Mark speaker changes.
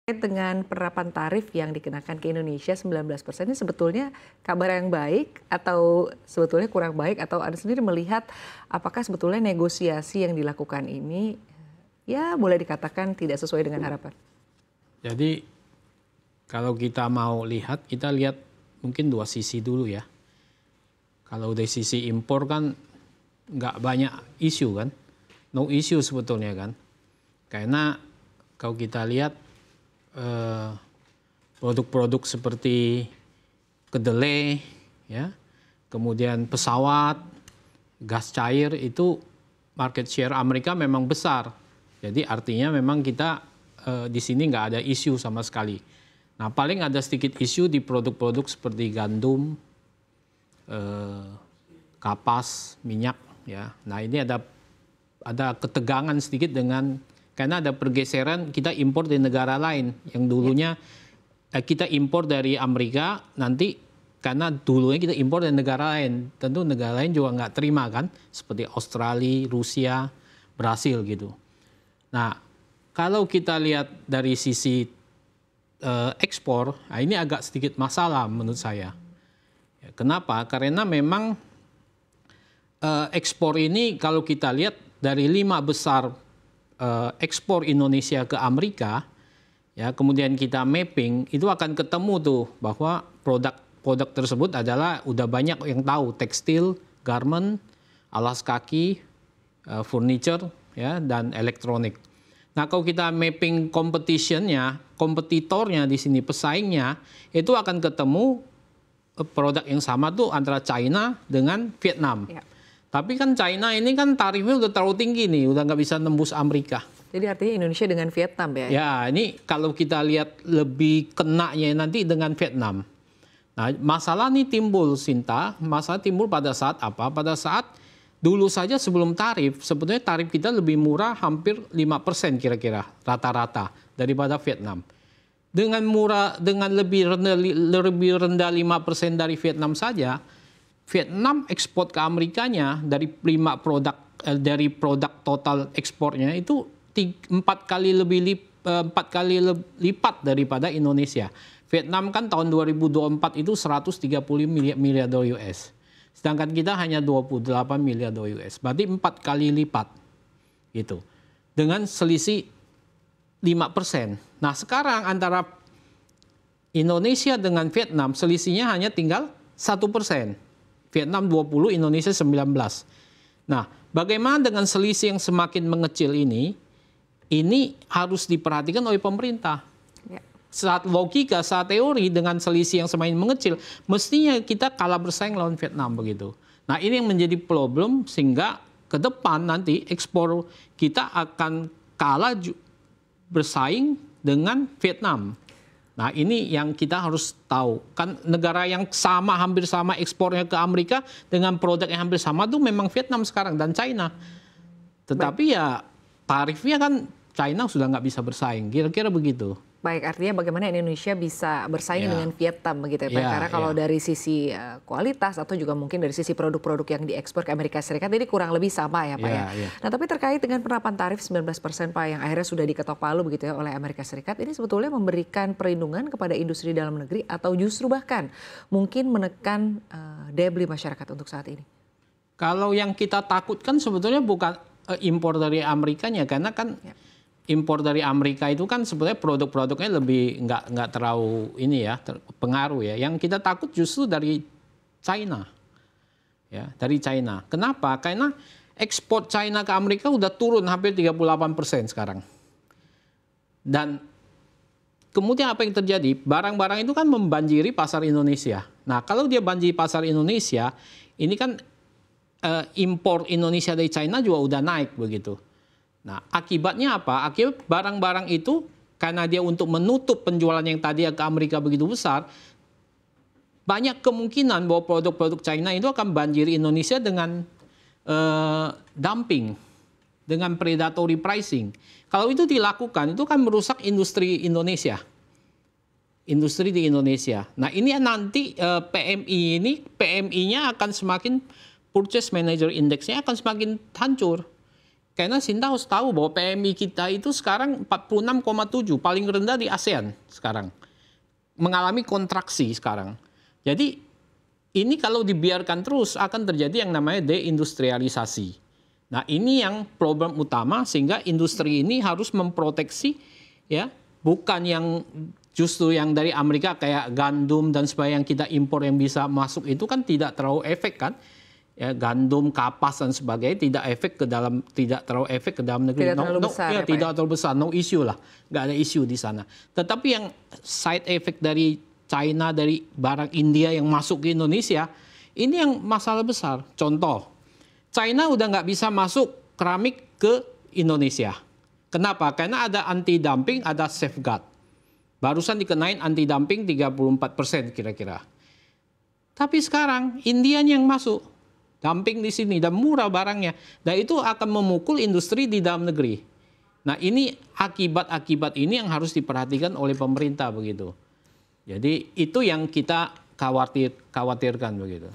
Speaker 1: Terkait dengan penerapan tarif yang dikenakan ke Indonesia 19% ini sebetulnya kabar yang baik atau sebetulnya kurang baik atau Anda sendiri melihat apakah sebetulnya negosiasi yang dilakukan ini ya boleh dikatakan tidak sesuai dengan harapan?
Speaker 2: Jadi kalau kita mau lihat, kita lihat mungkin dua sisi dulu ya. Kalau dari sisi impor kan nggak banyak isu kan, no issue sebetulnya kan. Karena kalau kita lihat produk-produk seperti kedelai, ya, kemudian pesawat, gas cair itu market share Amerika memang besar. Jadi artinya memang kita di sini nggak ada isu sama sekali. Nah paling ada sedikit isu di produk-produk seperti gandum, kapas, minyak, ya. Nah ini ada ketegangan sedikit karena ada pergeseran kita impor dari negara lain yang dulunya kita impor dari Amerika, nanti karena dulunya kita impor dari negara lain, tentu negara lain juga nggak terima kan, seperti Australia, Rusia, Brasil gitu. Nah kalau kita lihat dari sisi ekspor, nah ini agak sedikit masalah menurut saya. Kenapa? Karena memang ekspor ini kalau kita lihat dari 5 besar ekspor Indonesia ke Amerika, ya kemudian kita mapping, itu akan ketemu tuh bahwa produk tersebut adalah udah banyak yang tahu, tekstil, garment, alas kaki, furniture, ya dan elektronik. Nah kalau kita mapping kompetitornya di sini, pesaingnya, itu akan ketemu produk yang sama tuh antara China dengan Vietnam. Ya. Tapi kan China ini kan tarifnya udah terlalu tinggi nih, udah nggak bisa nembus Amerika.
Speaker 1: Jadi artinya Indonesia dengan Vietnam ya?
Speaker 2: Ya, ini kalau kita lihat lebih kenanya nanti dengan Vietnam. Nah, masalah ini timbul, Sinta. Masalah timbul pada saat apa? Pada saat dulu saja sebelum tarif, sebetulnya tarif kita lebih murah hampir 5% kira-kira rata-rata daripada Vietnam. Dengan lebih rendah 5% dari Vietnam saja, Vietnam ekspor ke Amerikanya dari produk total ekspornya itu 4 kali lipat daripada Indonesia. Vietnam kan tahun 2024 itu 130 miliar dolar US. Sedangkan kita hanya 28 miliar dolar US. Berarti 4 kali lipat. Gitu. Dengan selisih 5%. Nah, sekarang antara Indonesia dengan Vietnam selisihnya hanya tinggal 1%. Vietnam 20, Indonesia 19. Nah, bagaimana dengan selisih yang semakin mengecil ini? Ini harus diperhatikan oleh pemerintah. Ya. Saat logika, saat teori dengan selisih yang semakin mengecil, mestinya kita kalah bersaing lawan Vietnam begitu. Nah, ini yang menjadi problem sehingga ke depan nanti ekspor kita akan kalah bersaing dengan Vietnam. Nah ini yang kita harus tahu, kan negara yang hampir sama ekspornya ke Amerika dengan produk yang hampir sama tuh memang Vietnam sekarang dan China. Tetapi ya tarifnya kan China sudah nggak bisa bersaing, kira-kira begitu.
Speaker 1: Baik, artinya bagaimana Indonesia bisa bersaing dengan Vietnam begitu ya Pak? Karena kalau dari sisi kualitas atau juga mungkin dari sisi produk-produk yang diekspor ke Amerika Serikat ini kurang lebih sama ya Pak ya. Nah tapi terkait dengan penerapan tarif 19% Pak yang akhirnya sudah diketok palu begitu ya oleh Amerika Serikat, ini sebetulnya memberikan perlindungan kepada industri dalam negeri atau justru bahkan mungkin menekan daya beli masyarakat untuk saat ini?
Speaker 2: Kalau yang kita takutkan sebetulnya bukan impor dari Amerikanya, karena kan impor dari Amerika itu kan sebetulnya produk-produknya lebih nggak terlalu ini ya pengaruh ya. Yang kita takut justru dari China, ya dari China. Kenapa? Karena ekspor China ke Amerika udah turun hampir 38% sekarang. Dan kemudian apa yang terjadi? Barang-barang itu kan membanjiri pasar Indonesia. Nah kalau dia banjiri pasar Indonesia, ini kan impor Indonesia dari China juga udah naik begitu. Nah, akibatnya apa? Akibat barang-barang itu karena dia untuk menutup penjualan yang tadi ke Amerika begitu besar, banyak kemungkinan bahwa produk-produk China itu akan banjiri Indonesia dengan dumping, dengan predatory pricing. Kalau itu dilakukan, itu kan merusak industri Indonesia. Industri di Indonesia. Nah, ini nanti PMI-nya akan semakin, Purchase Manager Index-nya akan semakin hancur. Karena Sinta harus tahu bahwa PMI kita itu sekarang 46,7, paling rendah di ASEAN sekarang. Mengalami kontraksi sekarang. Jadi ini kalau dibiarkan terus akan terjadi yang namanya deindustrialisasi. Nah ini yang problem utama, sehingga industri ini harus memproteksi, ya, bukan yang justru yang dari Amerika kayak gandum dan sebagainya yang kita impor yang bisa masuk itu kan tidak terlalu efek kan. Ya, gandum, kapas dan sebagainya tidak terlalu efek ke dalam negeri.
Speaker 1: Tidak terlalu besar.
Speaker 2: Ya, tidak terlalu besar, no issue lah, nggak ada isu di sana. Tetapi yang side effect dari China, dari barang India yang masuk ke Indonesia, ini yang masalah besar. Contoh, China udah nggak bisa masuk keramik ke Indonesia. Kenapa? Karena ada anti dumping, ada safeguard. Barusan dikenain anti dumping 34% kira-kira. Tapi sekarang India yang masuk. Dumping di sini dan murah barangnya. Dan itu akan memukul industri di dalam negeri. Nah ini akibat-akibat ini yang harus diperhatikan oleh pemerintah begitu. Jadi itu yang kita khawatirkan begitu.